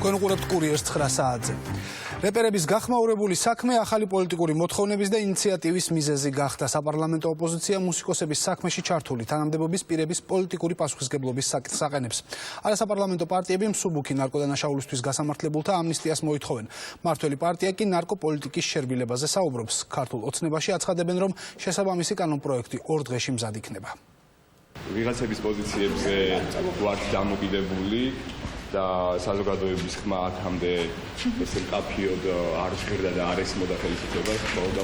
კონკურენტ კურიერს 9 საათზე. რეპერების გახმაურებული საქმე ახალი პოლიტიკური მოთხოვნების და ინიციატივის მიზეზი გახდა. საპარლამენტო ოპოზიცია მუსიკოსების საქმეში ჩართული თანამდებობის პირების პოლიტიკური პასუხისგებლობის საკითხს აყენებს. არასაპარლამენტო პარტიები მსუბუქი ნარკოდანაშაულისთვის გასამართლებულთა ამნისტიას მოითხოვენ. მართველი პარტია კი ნარკოპოლიტიკის შერბილებაზე საუბრობს. ქართულ ოცნებაში აცხადებენ, რომ შესაბამისი კანონპროექტი 2 დღეში მზად იქნება. ვიღაცების პოზიციებზე ვართ დამოკიდებული და საზოგადოების ხმა აქამდე ესე მკაფიოდ არ ჟღერდა და არ ესმოდა ხელისუფლებას მხოლოდ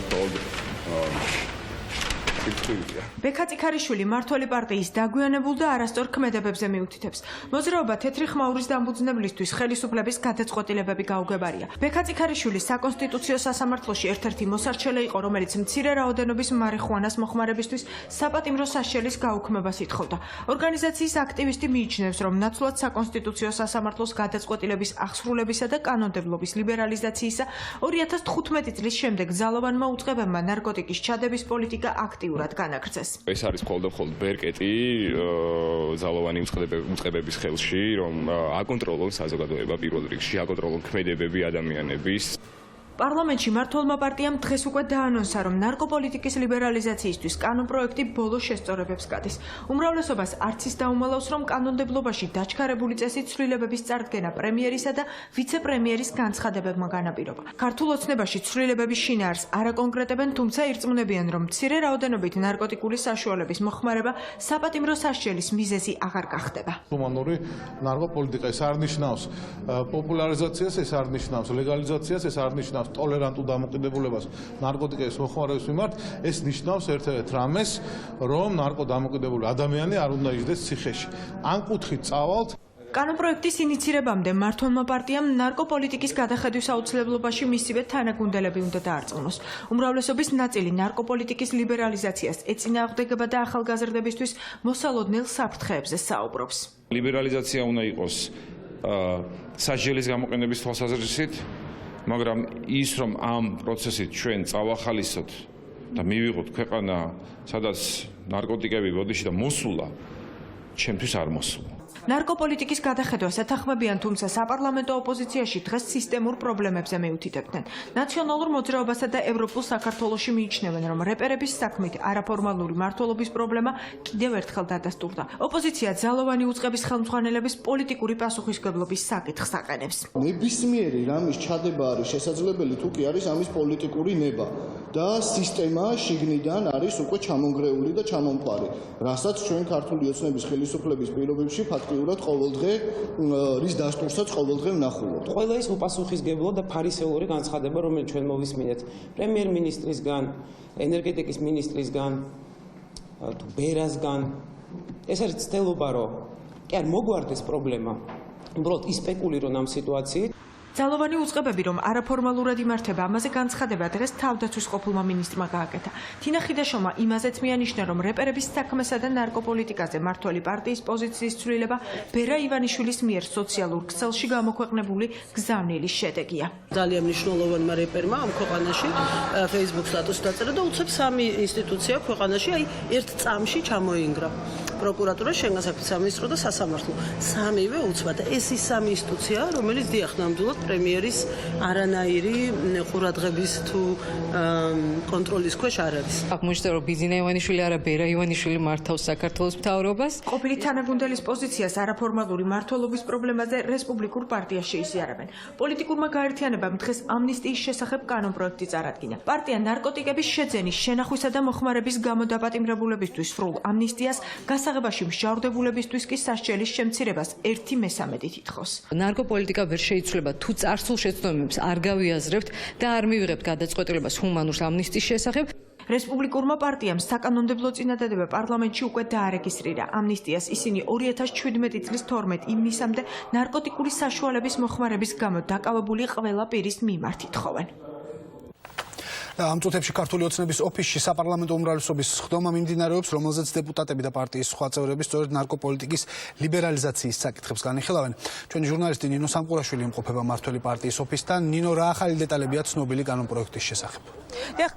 ბექა წიქარიშვილი მართველი პარტიის დაგვიანებულ და არასწორ ქმედებებზე მიუთითებს. მოძრაობა თეთრი ხმაურის დამფუძნებლისთვის ხელისუფლების გადაწყვეტილებები გაუგებარია. ბექა წიქარიშვილი საკონსტიტუციო სასამართლოში ერთ-ერთი მოსარჩელე იყო, რომელიც მცირე რაოდენობის მარიხუანას მოხმარებისთვის საპატიმრო საშელის გაუქმებას ითხოვდა. ორგანიზაციის აქტივისტი მიიჩნევს, რომ ნაცვლად საკონსტიტუციო სასამართლოს გადაწყვეტილების აღსრულებისა და კანონმდებლობის ლიბერალიზაციისა 2015 წლის შემდეგ ძალოვანმა უწყებებმა ნარკოტიკის ჩადების პოლიტიკა აქტიურად განაგრძეს. ეს არის მხოლოდ ბერკეტი ძალოვანი უწყებების ხელში, რომ აკონტროლონ საზოგადოება პირველ რიგში, აკონტროლონ ქმედებები ადამიანების. პარლამენტში მმართველმა პარტიამ დღეს უკვე დაანონსა, რომ ნარკოპოლიტიკის ლიბერალიზაციისთვის კანონპროექტი ბოლო შესწორებებს გადის. უმრავლესობას არც ის დაუმალავს, რომ კანონმდებლობაში დაჩქარებული წესით ცვლილებების წარდგენა პრემიერისა და ვიცე-პრემიერის განცხადებებმა განაპირობა. ქართულ ოცნებაში ცვლილებების შინაარს არ აკონკრეტებენ, თუმცა ირწმუნებიან, რომ მცირე რაოდენობით ნარკოტიკული საშუალების მოხმარება საპატიმრო საშელის მიზეზი აღარ გახდება. ჰუმანური ნარკოპოლიტიკა ეს არ ნიშნავს პოპულარიზაციას, ეს არ ნიშნავს ლეგალიზაციას, ეს არ ნიშნავს ტოლერანტულ დამოკიდებულებას ნარკოტიკის მოხმარების მიმართ, ეს ნიშნავს ერთ-ერთ რამეს, რომ ნარკოდამოკიდებული ადამიანი არ უნდა იჯდეს ციხეში. ამ კუთხით წავალთ. კანონპროექტის ინიცირებამდე მმართველმა პარტიამ ნარკოპოლიტიკის გადახედვის აუცილებლობაში მისივე თანაგუნდელები უნდა დაარწმუნოს. უმრავლესობის ნაწილი ნარკოპოლიტიკის ლიბერალიზაციას ეწინააღმდეგება და ახალგაზრდებისთვის მოსალოდნელ საფრთხეებზე საუბრობს. ლიბერალიზაცია უნდა იყოს სასჯელის გამოყენების თვალსაზრისით, მაგრამ ის, რომ ამ პროცესით ჩვენ წავახალისოთ და მივიღოთ ქვეყანა, სადაც ნარკოტიკები ბოდიში და მოსულა, ჩემთვის არ მოსულა. ნარკოპოლიტიკის გადახედვას ეთანხმებიან, თუმცა საპარლამენტო ოპოზიციაში დღეს სისტემურ პრობლემებზე მიუთითებდნენ. ნაციონალურ მოძრაობასა და ევროპულ საქართველოში მიიჩნევენ, რომ რეპერების საქმით არაფორმალური მმართველობის პრობლემა კიდევ ერთხელ დადასტურდა. ოპოზიცია ძალოვანი უწყების ხელმძღვანელების პოლიტიკური პასუხისმგებლობის საკითხს აყენებს. ნებისმიერი რამის ჩადება არის შესაძლებელი, თუ კი არის ამის პოლიტიკური ნება და სისტემა შიგნიდან არის უკვე ჩამონგრეული და ჩამომფარი, რასაც ჩვენ ქართული ოცნების ხელისუფლების პირობებში ფაქტიურად ყოველდღე რის დასტურსაც ყოველდღე ვნახულობთ. ყველა ის უპასუხისმგებლო და ფარისეული განცხადება, რომელიც ჩვენ მოვისმინეთ პრემიერ-მინისტრისგან, ენერგეტიკის მინისტრისგან, თუ ბერასგან, ეს არის ცდელობა, რომ კი არ მოგვარდეს პრობლემა, უბრალოდ ისპეკულირონ ამ სიტუაციით. ძალოვანი უწყებები, რომ არაფორმალურად იმართება, ამაზე განცხადება დღეს თავდაცვის ყოფილმა მინისტრმა გააკეთა. თინა ხიდაშოვმა იმაზეც მიანიშნა, რომ რეპერების საქმესა და ნარკოპოლიტიკაზე მმართველი პარტიის პოზიციის ცვლილება ბერა ივანიშვილის მიერ სოციალურ ქსელში გამოქვეყნებული გზავნილის შედეგია. ძალიან მნიშვნელოვანმა რეპერმა ამ ქვეყანაში Facebook სტატუსს დაწერა და უცებ 3 ინსტიტუცია ქვეყანაში ერთ წამში ჩამოინგრა. პროკურატურა, შენგან საქმეთა სამინისტრო და სასამართლო. 3-ვე უცბად. ეს ის 3 ინსტიტუცია, რომელიც დიახ ნამდვილად პრემიერის არანაირი ყურადღების თუ კონტროლის ქვეშ არ არის. აღმოჩნდა, რომ ბიზინა ივანიშვილი არა ბერა ივანიშვილი მართავს საქართველოს მთავრობას. ყოფილი თანაგუნდელის პოზიციას არაფორმალური მმართველობის პრობლემაზე რესპუბლიკურ პარტიაში იზიარებენ. პოლიტიკურმა გაერთიანებამ დღეს ამნისტიის შესახებ კანონპროექტი წარადგინა. პარტია ნარკოტიკების შეძენის, შენახვისა და მოხმარების გამოდაპატიმრებულებისთვის სრულ ამნისტიას, გასაღებაში მსჯავრდებულებისთვის კი სასჯელის შემცირებას 1/3 ითხოვს. ნარკოპოლიტიკა ვერ შეიცვლება, თუ წარსულ შეცდომებს არ გავიაზრებთ და არ მივიღებთ გადაწყვეტილებას ჰუმანურ ამნისტიის შესახებ. რესპუბლიკურმა პარტიამ საკანონმდებლო წინადადება პარლამენტში უკვე დაარეგისტრირა. ამნისტიას ისინი 2017 წლის 12 ივნისამდე ნარკოტიკული საშუალების მოხმარების გამო დაკავებული ყველა პირის მიმართ ითხოვენ. ამ წუთებში ქართული ოცნების ოფისში საპარლამენტო უმრავლესობის სხდომა მიმდინარეობს, რომელზეც დეპუტატები და პარტიის სხვა წევრები სწორედ ნარკოპოლიტიკის ლიბერალიზაციის საკითხებს განიხილავენ. ჩვენი ჟურნალისტი ნინო სამყურაშვილი იმყოფება მართველი პარტიის ოფისთან. ნინო, რა ახალი დეტალებია ცნობილი კანონპროექტის შესახებ?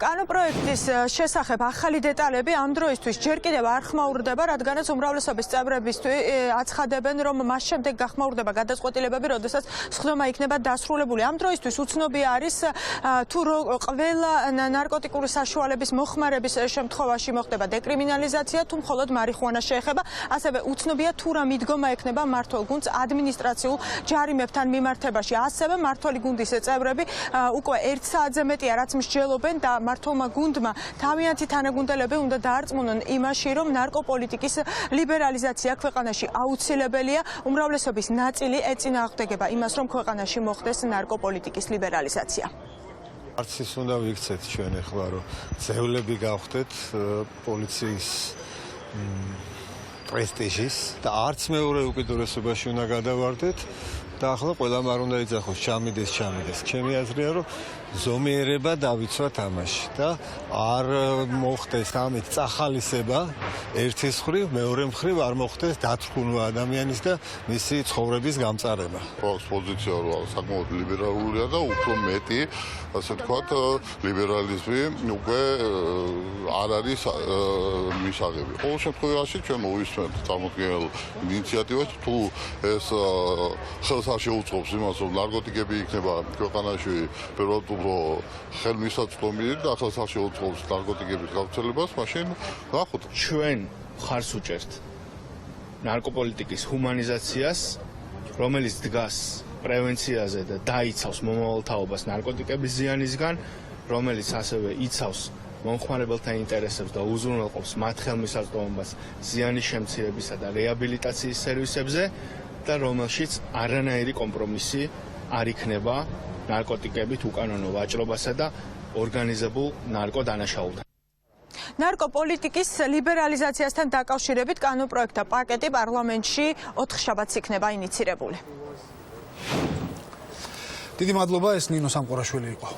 კანონპროექტის შესახებ ახალი დეტალები ამ დროისთვის ჯერ კიდევ არ ხმაურდება, რადგანაც უმრავლესობის წევრებისთვის აცხადებენ, რომ მას შემდეგ გახმაურდება გადაწყვეტილებები, როდესაც სხდომა იქნება დასრულებული. ამ დროისთვის უცნობი არის თუ ყველა ნარკოტიკული საშუალების მოხმარების შემთხვევაში მოხდება დეკრიმინალიზაცია, თუ მხოლოდ მარიხუანა შეეხება. ასევე უცნობია თუ რა მიდგომა ექნება მმართველ გუნდს ადმინისტრაციულ ჯარიმებთან მიმართებაში. ასევე მმართველი გუნდის წევრები უკვე 1 საათზე მეტია რაც მსჯელობენ და მმართველმა გუნდმა თავიანთი თანაგუნდელები უნდა დაარწმუნონ იმაში, რომ ნარკოპოლიტიკის ლიბერალიზაცია ქვეყანაში აუცილებელია. უმრავლესობის ნაწილი ეწინააღმდეგება იმას, რომ ქვეყანაში მოხდეს ნარკოპოლიტიკის ლიბერალიზაცია. არც ის უნდა ვიქცეთ ჩვენ ახლა, რომ ძევლები გავხდეთ პოლიციის პრესტიჟის და არც მეორე უკიდურესობაში უნდა გადავარდეთ და ახლა ყველამ არ უნდა იძახოს ჩამიდეს. ჩემი აზრია, რომ ზომიერება დავიცვათ ამაში და არ მოხდეს ამით წახალისება ერთის მხრივ, მეორე მხრივ არ მოხდეს დათრგუნვა ადამიანის და მისი ცხოვრების გამწარება. პოზიცია რა საკმაოდ ლიბერალურია და უფრო მეტი, ასე ვთქვათ, ლიბერალიზმი უკვე არ არის მისაღები. ყოველ შემთხვევაში ჩვენ მოვისმენთ წარმოქმნილ ინიციატივას, თუ ეს ხელს არ შეუწყობს იმას, რომ ნარკოტიკები იქნება ქვეყანაში პირველად ხელმისაწვდომი და ხელს არ შეუწყობს ნარკოტიკების გავრცელებას, მაშინ ნახოთ. ჩვენ მხარს უჭერთ ნარკოპოლიტიკის ჰუმანიზაციას, რომელიც დგას პრევენციაზე და დაიცავს მომავალთაობას ნარკოტიკების ზიანისგან, რომელიც ასევე იცავს მომხმარებელთა ინტერესებს და უზრუნველყოფს მათ ხელმისაწვდომობას ზიანის შემცირებისა და რეაბილიტაციის სერვისებზე და რომელშიც არანაირი კომპრომისი არ იქნება ნარკოტიკებით უკანონო ვაჭრობასა და ორგანიზებულ ნარკოდანაშაულთან. ნარკოპოლიტიკის ლიბერალიზაციასთან დაკავშირებით კანონპროექტთა პაკეტი პარლამენტში 4 შაბათს იქნება ინიცირებული. დიდი მადლობა, ეს ნინო სამყურაშვილი იყო.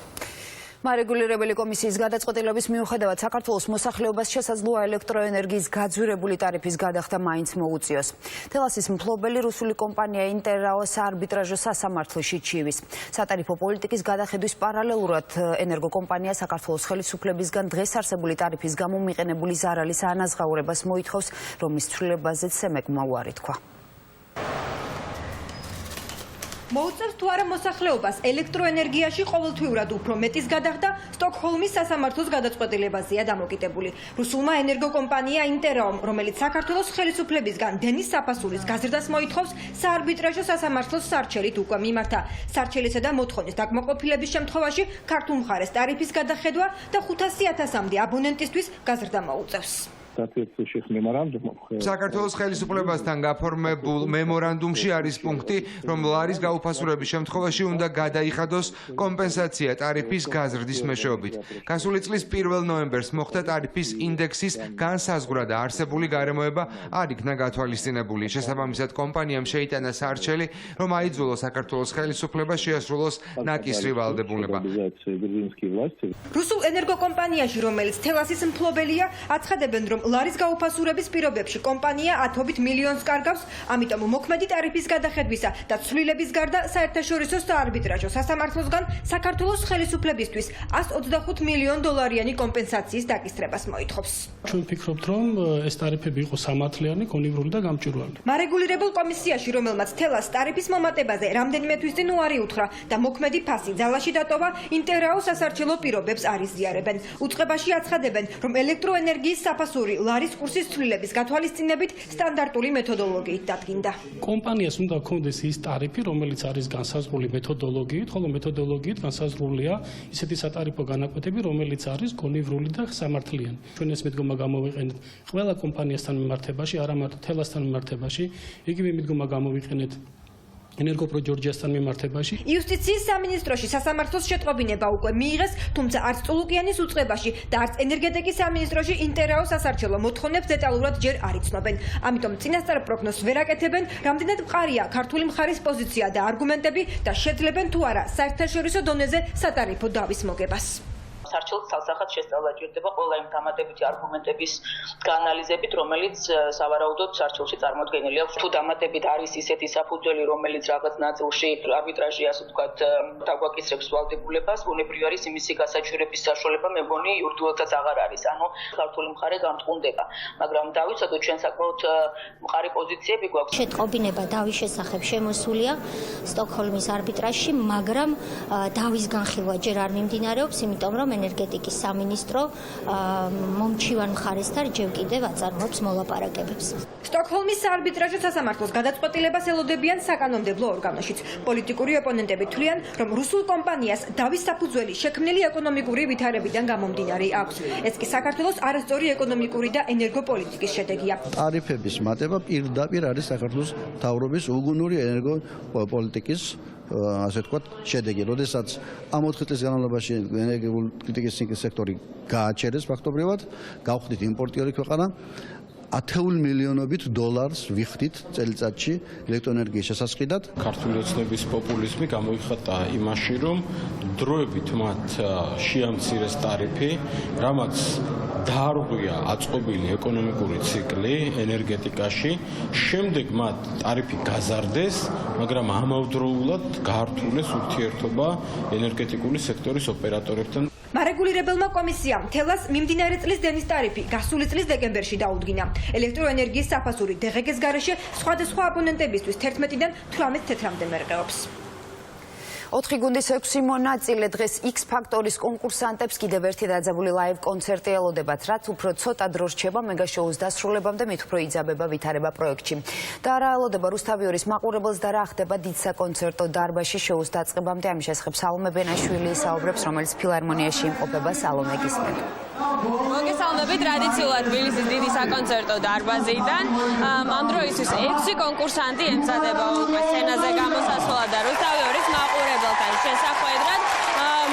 მარეგულირებელი კომისიის გადაწყვეტილების მიუხედავად საქართველოს მოსახლეობას შესაძლოა ელექტროენერგიის გაძვირებული ტარიფის გადახდა მაინც მოუწიოს. თელასის მფლობელი რუსული კომპანია ინტერაო საარბიტრაჟო სასამართლოში ჩივის. სატარიფო პოლიტიკის გადახედვის პარალელურად ენერგოკომპანია საქართველოს ხელისუფლებისგან დღეს არსებული ტარიფის გამო მიყენებული ზარალის ანაზღაურებას მოითხოვს, რომლის ცვლილებაზეც სემეგმა უარი თქვა. მოუწევს თუ არა მოსახლეობას ელექტროენერგიაში ყოველთვიურად უფრო მეტის გადახდა სტოკჰოლმის სასამართლოს გადაწყვეტილებაზეა დამოკიდებული. რუსულმა ენერგოკომპანია ინტერაომ, რომელიც საქართველოს ხელისუფლებისგან დენის საფასურის გაზრდას მოითხოვს, საარბიტრაჟო სასამართლოს სარჩელით უკვე მიმართა. სარჩელისა და მოთხოვნის დაკმაყოფილების შემთხვევაში ქართულ მხარეს ტარიფის გადახედვა და 500,000-მდე აბონენტისთვის გაზრდა მოუწევს. საქართველოს ხელისუფლებასთან გაფორმებულ მემორანდუმში არის პუნქტი, რომ ლარის გაუფასურების შემთხვევაში უნდა გადაიხადოს კომპენსაცია ტარიფის გაზრდის მეშვეობით. გასული წლის 1 ნოემბერს მოხდა ტარიფის ინდექსის განსაზღვრა და არსებული გარემოება არ იქნა გათვალისწინებული. შესაბამისად, კომპანიამ შეიტანა სარჩელი, რომ აიძულოს საქართველოს ხელისუფლებას შეასრულოს ნაკისრი ვალდებულება. რუსულ ენერგოკომპანიაში, რომელიც თელასის მფლობელია, აცხადებენ, რომ ლარის გაუფასურების პირობებში კომპანია ათობით მილიონს კარგავს, ამიტომ მოქმედი ტარიფის გადახედვისა და ცვლილების გარდა საერთაშორისო საარბიტრაჟო სასამართლოსგან საქართველოს ხელისუფლებისთვის 125 მილიონ დოლარიანი კომპენსაციის დაკისრებას მოითხოვს. ჩვენ ვფიქრობთ, რომ ეს ტარიფები იყო სამართლიანი, კონივრული და გამჭვირვალე. მარეგულირებულ კომისიაში, რომელმაც თელას ტარიფის მომატებაზე რამდენიმე თვის წინ უარი უთხრა და მოქმედი ფასი ძალაში დატოვა, ინტერაო სასარჩელო პირობებს არ იზიარებენ. უწყებაში აცხადებენ, რომ ელექტროენერგიის საფასური ლარის კურსის ცვლილების გათვალისწინებით სტანდარტული მეთოდოლოგიით დადგინდა. კომპანიას უნდა ჰქონდეს ის ტარიფი, რომელიც არის განსაზღვრული მეთოდოლოგიით, ხოლო მეთოდოლოგიით განსაზღვრულია ისეთი სატარიფო განაკვეთები, რომელიც არის კონივრული და სამართლიანი. ჩვენ ეს მიდგომა გამოვიყენეთ ყველა კომპანიასთან მიმართებაში, არა მარტო თელასთან მიმართებაში, იგივე მიდგომა გამოვიყენეთ ენერგოპრო ჯორჯიასთან მიმართებაში. იუსტიციის სამინისტროში სასამართლოს შეტყობინება უკვე მიიღეს, თუმცა არც წულუკიანის უწყებაში და არც ენერგეტიკის სამინისტროში ინტერაო სასარჩელო მოთხოვნებს დეტალურად ჯერ არ იცნობენ. ამიტომ წინასწარ პროგნოზს ვერ აკეთებენ, რამდენად მყარია ქართული მხარის პოზიცია და არგუმენტები და შეძლებენ თუ არა საერთაშორისო დონეზე სატარიფო დავის მოგებას. სარჩელს ცალსახად შესწავლა ჭირდება ყველა იმ დამატებითი არგუმენტების გაანალიზებით, რომელიც სავარაუდოდ სარჩელში წარმოდგენილი აქვს. თუ დამატებით არის ისეთი საფუძველი, რომელიც რაღაც ნაწილში არბიტრაჟი, ასე ვთქვათ, დაგვაკისრებს ვალდებულებას, ბუნებრივი არის იმისი გასაჩივრების საშუალება, მე მგონი იურიდიულადაც აღარ არის. ანუ ქართული მხარე გამწყუნდება, მაგრამ დავიცადოთ ჩვენ საკმაოდ მყარი პოზიციები გვაქვს. შეტყობინება დავის შესახებ შემოსულია სტოკჰოლმის არბიტრაჟში, მაგრამ დავის განხილვა ჯერ არ მიმდინარეობს, იმიტომ რომ ენერგეტიკის სამინისტრო მომჩივან მხარესთან ჯერ კიდევ აწარმოებს მოლაპარაკებებს. სტოკჰოლმის საარბიტრაჟო სასამართლოს გადაწყვეტილებას ელოდებიან საკანონმდებლო ორგანოშიც. პოლიტიკური ოპონენტები თვლიან, რომ რუსულ კომპანიას დავის საფუძველი შექმნილი ეკონომიკური ვითარებიდან გამომდინარე აქვს. ეს კი საქართველოს არასწორი ეკონომიკური და ენერგოპოლიტიკის შედეგია. ტარიფების მატება პირდაპირ არის საქართველოს მთავრობის უგუნური ენერგოპოლიტიკის ასე ვთქვათ, შედეგი, როდესაც ამ 4 წლის განმავლობაში ენერგეტიკის სექტორი გააჩერეს ფაქტობრივად, გავხდით იმპორტიორი ქვეყანა, 10 მილიონობით დოლარს ვიხდით წელიწადში ელექტროენერგიის შესასყიდად. ქართული ოცნების პოპულიზმი გამოიხატა იმაში, რომ დროებით მათ შეამცირეს ტარიფი, რამაც დაარღვია აწყობილი ეკონომიკური ციკლი ენერგეტიკაში, შემდეგ მათ ტარიფი გაზარდეს, მაგრამ ამავდროულად გაართულეს ურთიერთობა ენერგეტიკული სექტორის ოპერატორებთან. მარეგულირებელმა კომისიამ თელას მიმდინარე წლის დენის ტარიფი გასული წლის დეკემბერში დაუდგინა. ელექტროენერგიის საფასური დღეგეს გარეშე სხვადასხვა აბონენტებისთვის 11-დან 18 თეთრამდე მერყეობს. 4 გუნდის 6 მონაწილე დღეს X ფაქტორის კონკურსანტებს კიდევ ერთი დაძაბული ლაივ კონცერტი ელოდებათ, რაც უფრო ცოტა დრო რჩება მეგაშოუს დასრულებამდე, მით უფრო იძაბება ვითარება პროექტში. და რა ელოდება რუსთავიორის მაყურებელს და რა ხდება დიდ საკონცერტო დარბაზში შოუს დაწყებამდე, ამის შესახებ სალომე ბენაშვილი საუბრობს, რომელიც ფილარმონიაში იმყოფება. სალომე, გისმენთ. მოგესალმებით ტრადიციულად თბილისის დიდი საკონცერტო დარბაზიდან. ამ დროისთვის 6 კონკურსანტი ემზადება უკვე სცენაზე გამოსასვლელად და რუსთავიორის მაყურებელთან შესახვედრად.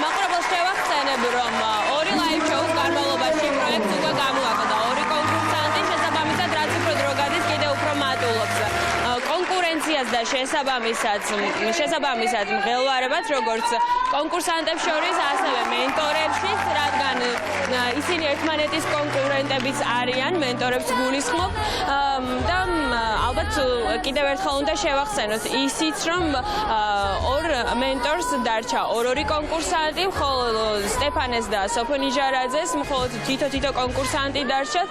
მაყურებელს შევახსენებ, რომ 2 ლაივ შოუს განმავლობაში პროექტს უკვე გამოაკლდა 2 კონკურსანტი, შესაბამისად რაც უფრო დრო გადის, კიდევ უფრო მატულობს კონკურენციას და შესაბამისად მღელვარებას, როგორც კონკურსანტებს შორის, ასევე მენტორებშიც, რადგან ისინი ერთმანეთის კონკურენტებიც არიან, მენტორებს გულისხმობ და ალბათ კიდევ ერთხელ უნდა შევახსენოთ ისიც, რომ 2 მენტორს დარჩა 2 კონკურსანტი, ხოლო სტეფანეს და სოფონი ჟარაძეს მხოლოდ თითო კონკურსანტი დარჩათ.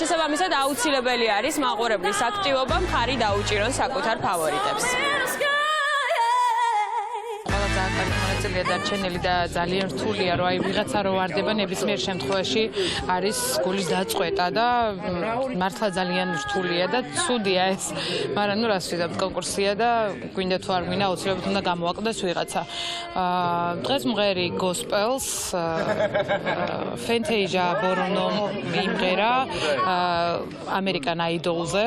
შესაბამისად აუცილებელი არის მაყურებლის აქტივობა, მხარი დაუჭირონ საკუთარ ფავორიტებს. მონაწილეა დარჩენილი და ძალიან რთულია, რომ აი ვიღაცა რო ვარდება ნებისმიერ შემთხვევაში არის გულის დაწყვეტა და მართლა ძალიან რთულია და ცუდია ეს. მაგრამ ნუ რას ვიზავთ, კონკურსია და გვინდა თუ არ გვინდა აუცილებლად უნდა გამოაკლდეს ვიღაცა. დღეს მღერი გოსპელს, ფენტეიჟა ბორონო იმღერა ამერიკან აიდოლზე,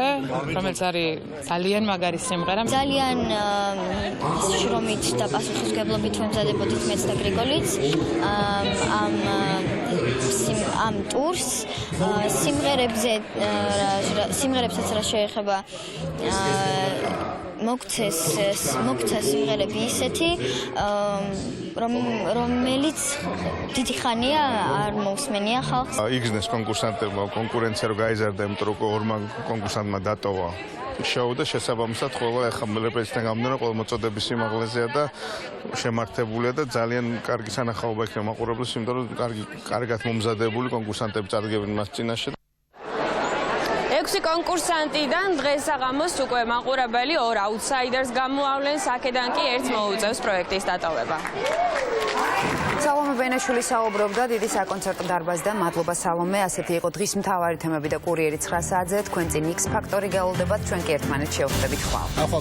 რომელიც არის ძალიან მაგარი სიმღერა. ძალიან შრომით და პასუხისმგებლობით ვემზადებოდით მეც და გრიგოლიც ამ ტურს. სიმღერებსაც რა შეეხება მოგცა სიმღერები ისეთი, რომელიც დიდი ხანია არ მოусმენია ხალხს. იგზნეს კონკურსანტებმა კონკურენცია რო გაიზარდა, იმიტომ რომ 2 კონკურსანტმა დატოვა შოუ და შესაბამისად ყველა ახლა რეპეტიციიდან გამომდინარე ყველა მოწოდების სიმაღლეზეა და შემართებულია და ძალიან კარგი სანახაობა იქნება მაყურებელს, იმიტომ რომ კარგად მომზადებული კონკურსანტები წარდგებენ მას წინაშე. 6 კონკურსანტიდან დღეს საღამოს უკვე მაყურებელი 2 აუთსაიდერს გამოავლენს, აქედან კი ერთს მოუწევს პროექტის დატოვება. სალომე ბენაშვილი საუბრობდა დიდი საკონცერტო დარბაზიდან. მადლობა სალომე. ასეთი იყო დღის მთავარი თემები და კურიერი 9 საათზე. თქვენ წინ X ფაქტორი გეულდებათ, ჩვენ კი ერთმანეთს შევხვდებით ხვალ. ახლა